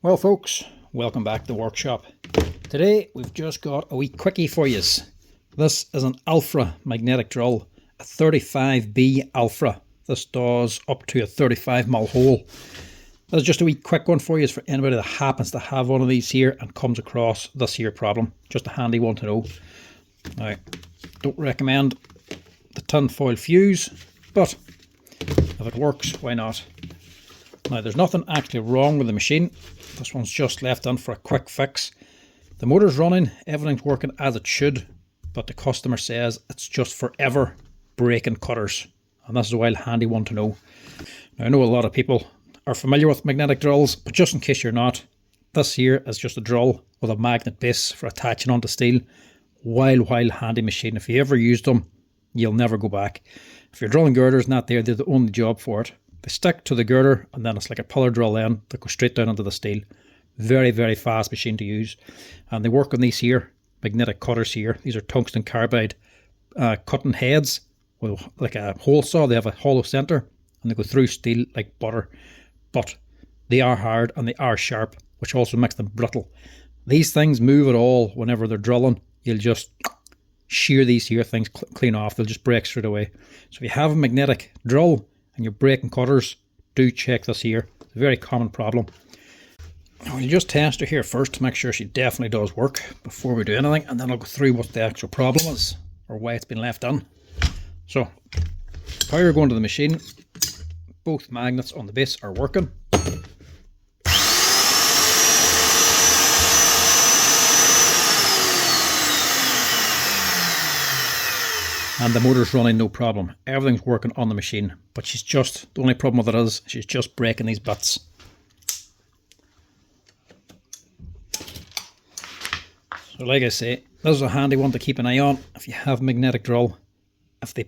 Well folks, welcome back to the workshop. Today we've just got a wee quickie for yous. This is an Alpha magnetic drill, a 35B Alpha. This does up to a 35mm hole. This is just a wee quick one for you for anybody that happens to have one of these here and comes across this here problem. Just a handy one to know. Now, don't recommend the tin foil fuse, but if it works, why not? Now there's nothing actually wrong with the machine. This one's just left in for a quick fix. The motor's running, everything's working as it should, but the customer says it's just forever breaking cutters. And this is a wild handy one to know. Now I know a lot of people are familiar with magnetic drills, but just in case you're not, this here is just a drill with a magnet base for attaching onto steel. Wild handy machine. If you ever used them, you'll never go back. If your drilling girder's not there, they're the only job for it. They stick to the girder and then it's like a pillar drill then that goes straight down into the steel. Very fast machine to use. And they work on these here magnetic cutters here. These are tungsten carbide cutting heads with like a hole saw. They have a hollow center and they go through steel like butter. But they are hard and they are sharp, which also makes them brittle. These things move at all whenever they're drilling. You'll just shear these here things clean off. They'll just break straight away. So if you have a magnetic drill and you're breaking cutters, do check this here. It's a very common problem. Now we'll just test her here first to make sure she definitely does work before we do anything, and then I'll go through what the actual problem is or why it's been left in. So, power going to the machine. Both magnets on the base are working. And the motor's running no problem. Everything's working on the machine. But she's just, the only problem with it is, she's just breaking these bits. So like I say, this is a handy one to keep an eye on if you have magnetic drill. If they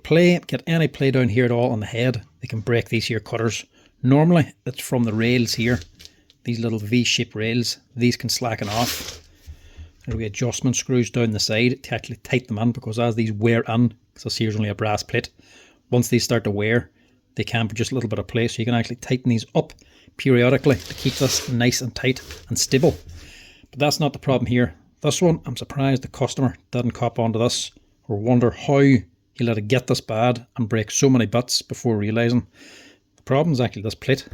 get any play down here at all on the head, they can break these here cutters. Normally, it's from the rails here. These little V-shaped rails. These can slacken off. There'll be adjustment screws down the side to actually tighten them in, because as these wear in, because this here's only a brass plate, once these start to wear, they can put just a little bit of play, so you can actually tighten these up periodically to keep this nice and tight and stable. But that's not the problem here. This one, I'm surprised the customer didn't cop onto this or wonder how he let it get this bad and break so many bits before realising. The problem is actually this plate.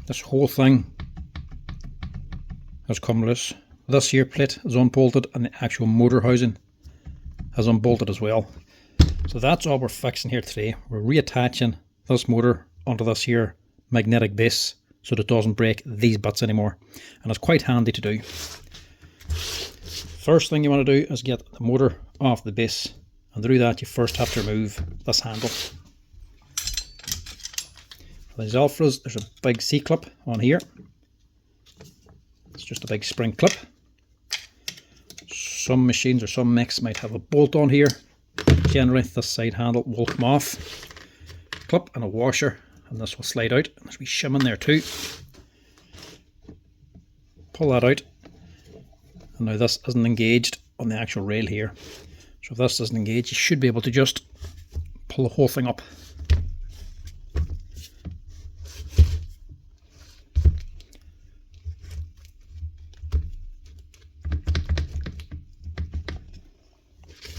This whole thing has come loose. This here plate is unbolted and the actual motor housing has unbolted as well. So that's all we're fixing here today. We're reattaching this motor onto this here magnetic base so that it doesn't break these bits anymore. And it's quite handy to do. First thing you want to do is get the motor off the base. And to do that you first have to remove this handle. For these Alphas, there's a big C-clip on here. It's just a big spring clip. Some machines or some makes might have a bolt on here. Generally this side handle will come off. Clip and a washer, and this will slide out. There's a wee shim in there too. Pull that out. And now this isn't engaged on the actual rail here. So if this isn't engaged, you should be able to just pull the whole thing up.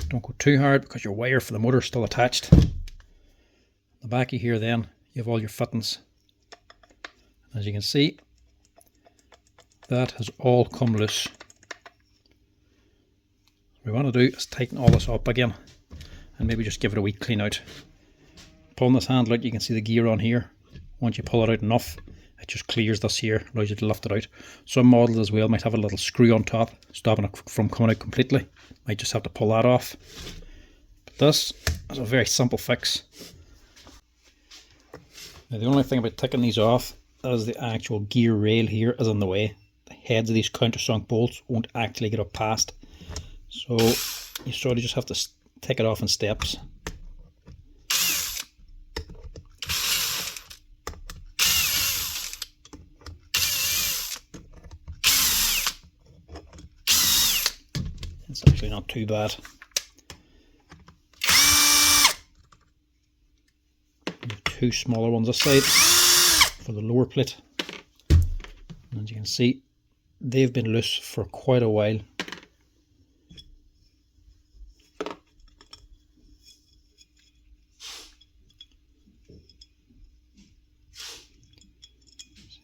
Don't go too hard because your wire for the motor is still attached. The back of here then, you have all your fittings. As you can see, that has all come loose. What we want to do is tighten all this up again and maybe just give it a wee clean out. Pulling this handle out, you can see the gear on here. Once you pull it out enough, it just clears this here, allows you to lift it out. Some models as well might have a little screw on top, stopping it from coming out completely. Might just have to pull that off. But this is a very simple fix. Now the only thing about taking these off is the actual gear rail here is in the way. The heads of these countersunk bolts won't actually get up past. So you sort of just have to take it off in steps. It's actually not too bad. two smaller ones this side for the lower plate. And as you can see, they've been loose for quite a while.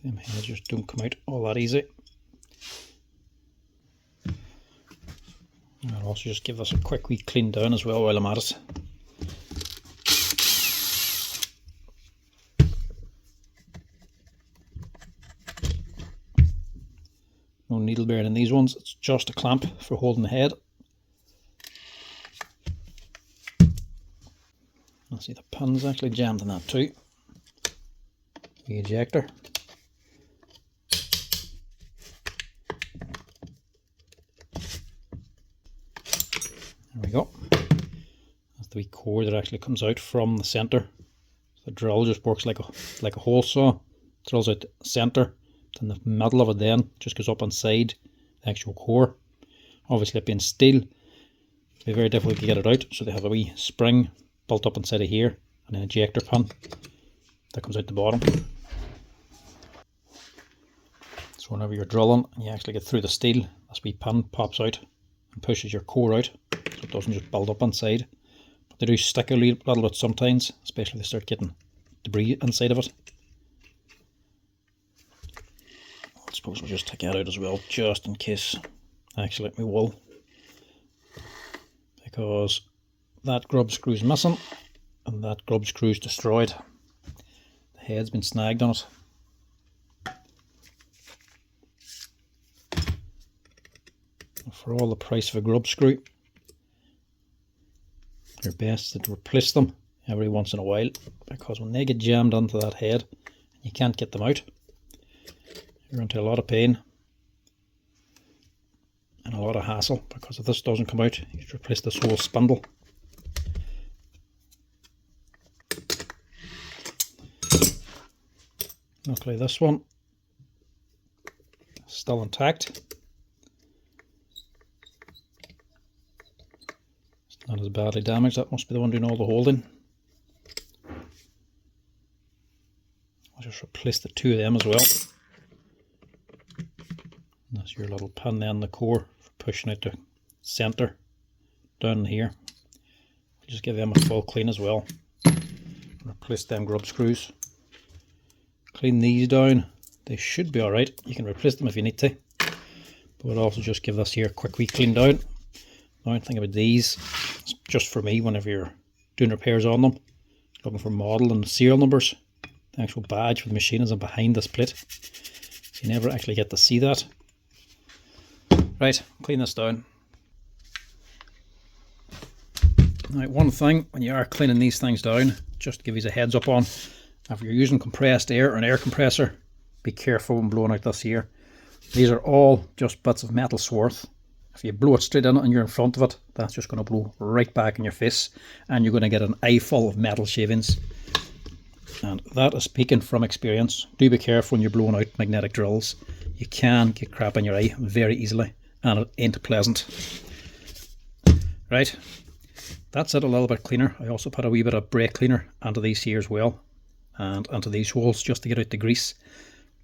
Them heads just don't come out all that easy. I'll also just give this a quick wee clean down as well while I'm at it. No needle bearing in these ones, it's just a clamp for holding the head. I see the pin's actually jammed in that too. The ejector. There we go. That's the wee core that actually comes out from the centre. The drill just works like a hole saw. Drills out the centre. In the middle of it then just goes up inside the actual core. Obviously it being steel, it'll be very difficult to get it out, so they have a wee spring built up inside of here and an ejector pin that comes out the bottom. So whenever you're drilling and you actually get through the steel, this wee pin pops out and pushes your core out, so it doesn't just build up inside. But they do stick a little bit sometimes, especially if they start getting debris inside of it. I suppose we'll just take that out as well, just in case I actually let me wool, because that grub screw's missing and that grub screw's destroyed. The head's been snagged on it. And for all the price of a grub screw, you're best to replace them every once in a while, because when they get jammed onto that head and you can't get them out, you're into a lot of pain and a lot of hassle, because if this doesn't come out, you have to replace this whole spindle. Luckily this one is still intact. It's not as badly damaged. That must be the one doing all the holding. I'll just replace the two of them as well. And that's your little pin then, the core for pushing out the centre down here. We'll just give them a full clean as well. Replace them grub screws. Clean these down. They should be alright. You can replace them if you need to. But we'll also just give this here a quick wee clean down. The only thing about these, it's just for me whenever you're doing repairs on them, looking for model and serial numbers. The actual badge for the machine is behind this plate. You never actually get to see that. Right, clean this down. Now, one thing when you are cleaning these things down, just to give you a heads up on, if you're using compressed air or an air compressor, be careful when blowing out this here. These are all just bits of metal swarth. If you blow it straight in and you're in front of it, that's just going to blow right back in your face, and you're going to get an eye full of metal shavings. And that is speaking from experience. Do be careful when you're blowing out magnetic drills. You can get crap in your eye very easily, and it ain't pleasant. Right, that's it a little bit cleaner. I also put a wee bit of brake cleaner onto these here as well, and onto these holes just to get out the grease.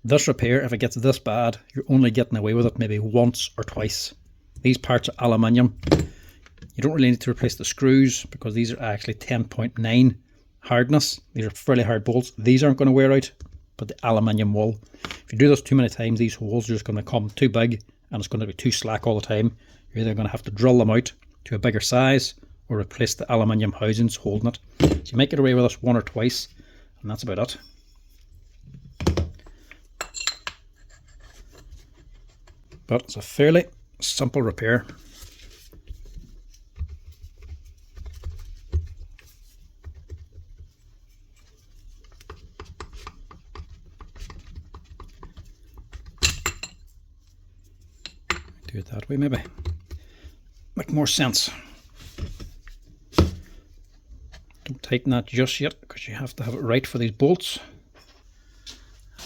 This repair, if it gets this bad, you're only getting away with it maybe once or twice. These parts are aluminium. You don't really need to replace the screws, because these are actually 10.9 hardness. These are fairly hard bolts. These aren't going to wear out, but the aluminium will. If you do this too many times, these holes are just going to come too big and it's going to be too slack all the time. You're either going to have to drill them out to a bigger size or replace the aluminium housings holding it. So you might get away with this one or twice, and that's about it. But it's a fairly simple repair. Do it that way maybe. Make more sense. Don't tighten that just yet, because you have to have it right for these bolts.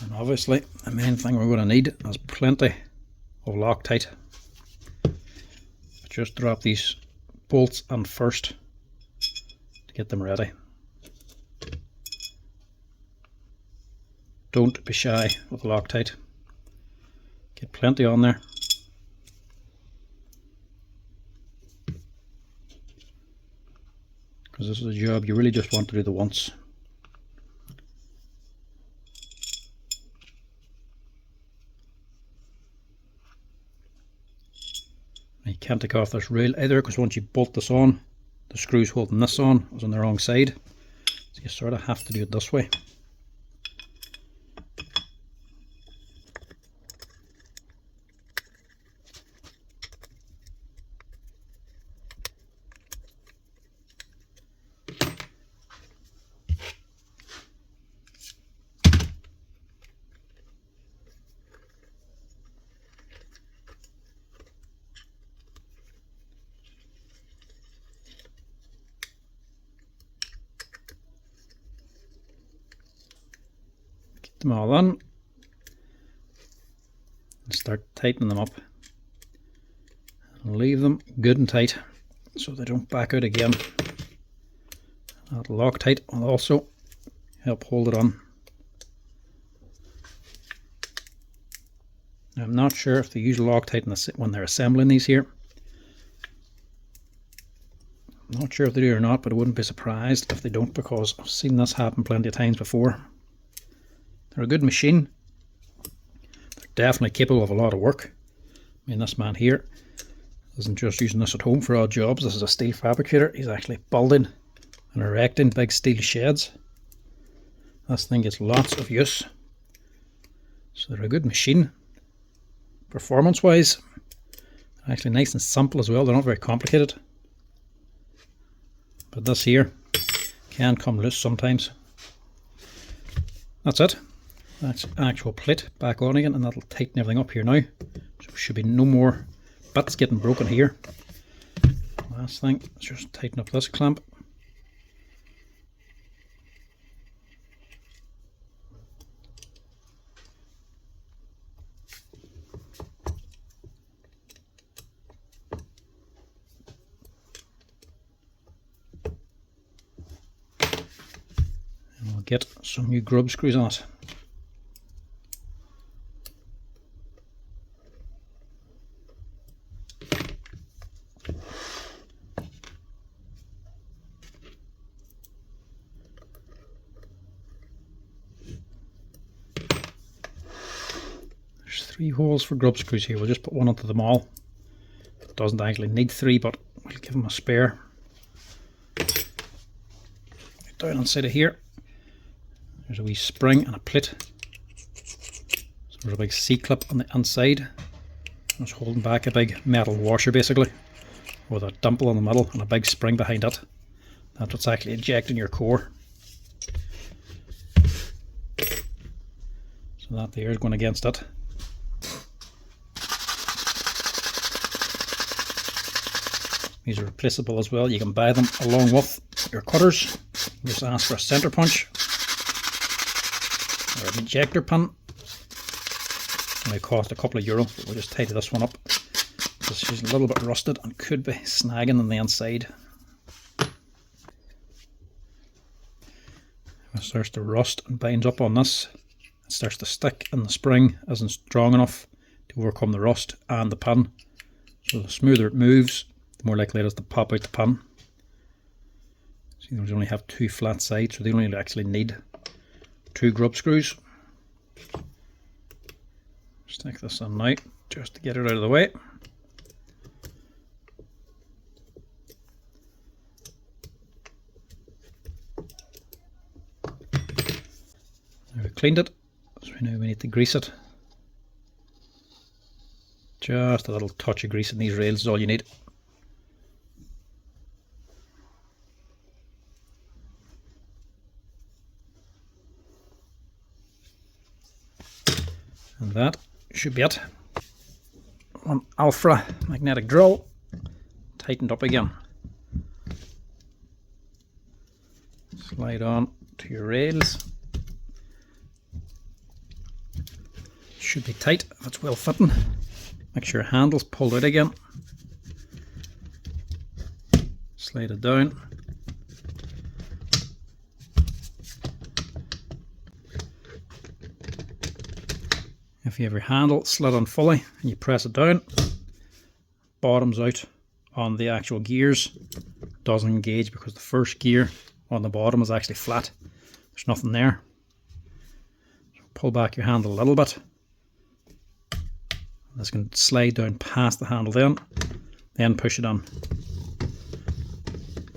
And obviously the main thing we're going to need is plenty of Loctite. Just drop these bolts in first to get them ready. don't be shy with Loctite. Get plenty on there. Because this is a job you really just want to do the once. And you can't take off this rail either, because once you bolt this on, the screws holding this on is on the wrong side. So you sort of have to do it this way. Them all on and start tightening them up and leave them good and tight so they don't back out again. That Loctite will also help hold it on. Now, I'm not sure if they use Loctite when they're assembling these here. I'm not sure if they do or not, but I wouldn't be surprised if they don't, because I've seen this happen plenty of times before. They're a good machine. They're definitely capable of a lot of work. I mean, this man here isn't just using this at home for odd jobs. This is a steel fabricator. He's actually building and erecting big steel sheds. This thing gets lots of use. So they're a good machine. Performance wise, actually nice and simple as well. They're not very complicated. But this here can come loose sometimes. That's it. That's an actual plate back on again, and that'll tighten everything up here now. So there should be no more bits getting broken here. Last thing is just tighten up this clamp. And we'll get some new grub screws on it. There's 3 holes for grub screws here. We'll just put one onto them all. It doesn't actually need 3, but we'll give them a spare. Down inside of here, there's a wee spring and a plate. So there's a big C-clip on the inside. It's holding back a big metal washer basically, with a dimple in the middle and a big spring behind it. That's what's actually ejecting your core. So that there is going against it. These are replaceable as well. You can buy them along with your cutters. Just ask for a center punch or an ejector pin. They cost a couple of euro, but we'll just tidy this one up. This is a little bit rusted and could be snagging on the inside. It starts to rust and binds up on this. It starts to stick, and the spring isn't strong enough to overcome the rust and the pin. So the smoother it moves, the more likely it is to pop out the pin. See, those only have 2 flat sides, so they only actually need 2 grub screws. Stick this in now, just to get it out of the way. Now we've cleaned it, so now we need to grease it. Just a little touch of grease in these rails is all you need. And that should be it. One alpha magnetic drill tightened up again. Slide on to your rails. Should be tight if it's well fitting. Make sure your handle's pulled out again. Slide it down. if you have your handle slid on fully and you press it down, bottoms out on the actual gears, doesn't engage because the first gear on the bottom is actually flat. There's nothing there. Pull back your handle a little bit. This can slide down past the handle then push it on,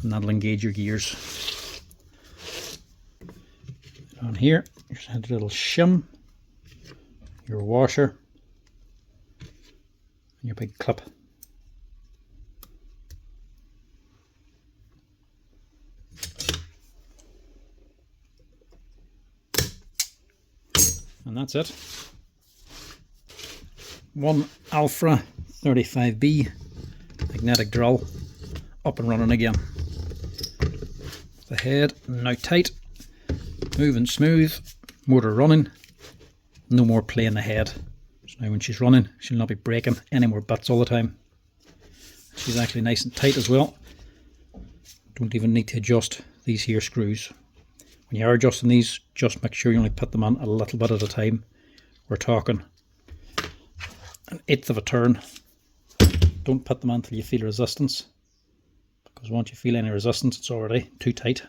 and that'll engage your gears. On here, you just have a little shim, your washer, and your big clip. And that's it. One Alpha 35B magnetic drill up and running again. The head now tight, moving smooth, motor running, no more playing the head. So now when she's running, she'll not be breaking any more bits all the time. She's actually nice and tight as well. Don't even need to adjust these here screws. When you are adjusting these, just make sure you only put them on a little bit at a time. We're talking 1/8 of a turn. Don't put them on until you feel resistance, because once you feel any resistance, it's already too tight.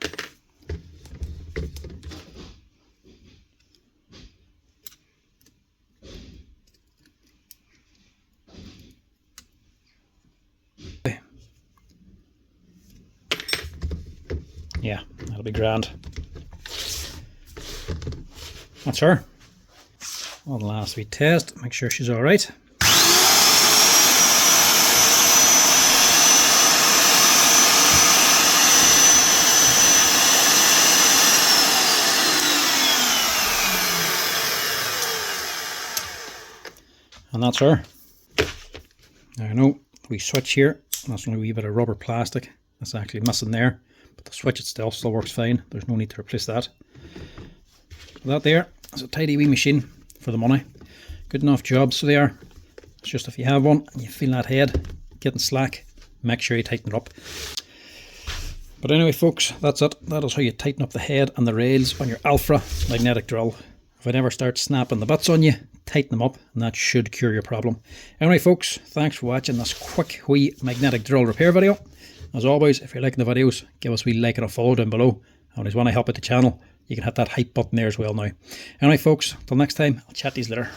Yeah, that'll be grand. That's her. One last wee test, make sure she's alright. And that's her. Now I know we switch here, that's only a wee bit of rubber plastic that's actually missing there, but the switch itself still works fine. There's no need to replace that. So that there is a tidy wee machine for the money. Good enough job, so they are. It's just if you have one and you feel that head getting slack, make sure you tighten it up. But anyway folks, that's it. That is how you tighten up the head and the rails on your Alpha magnetic drill. If it ever starts snapping the bits on you, tighten them up and that should cure your problem. Anyway folks, thanks for watching this quick wee magnetic drill repair video. As always, if you're liking the videos, give us a wee like and a follow down below. And if you want to help out the channel, you can hit that hype button there as well now. Anyway folks, till next time, I'll chat to you later.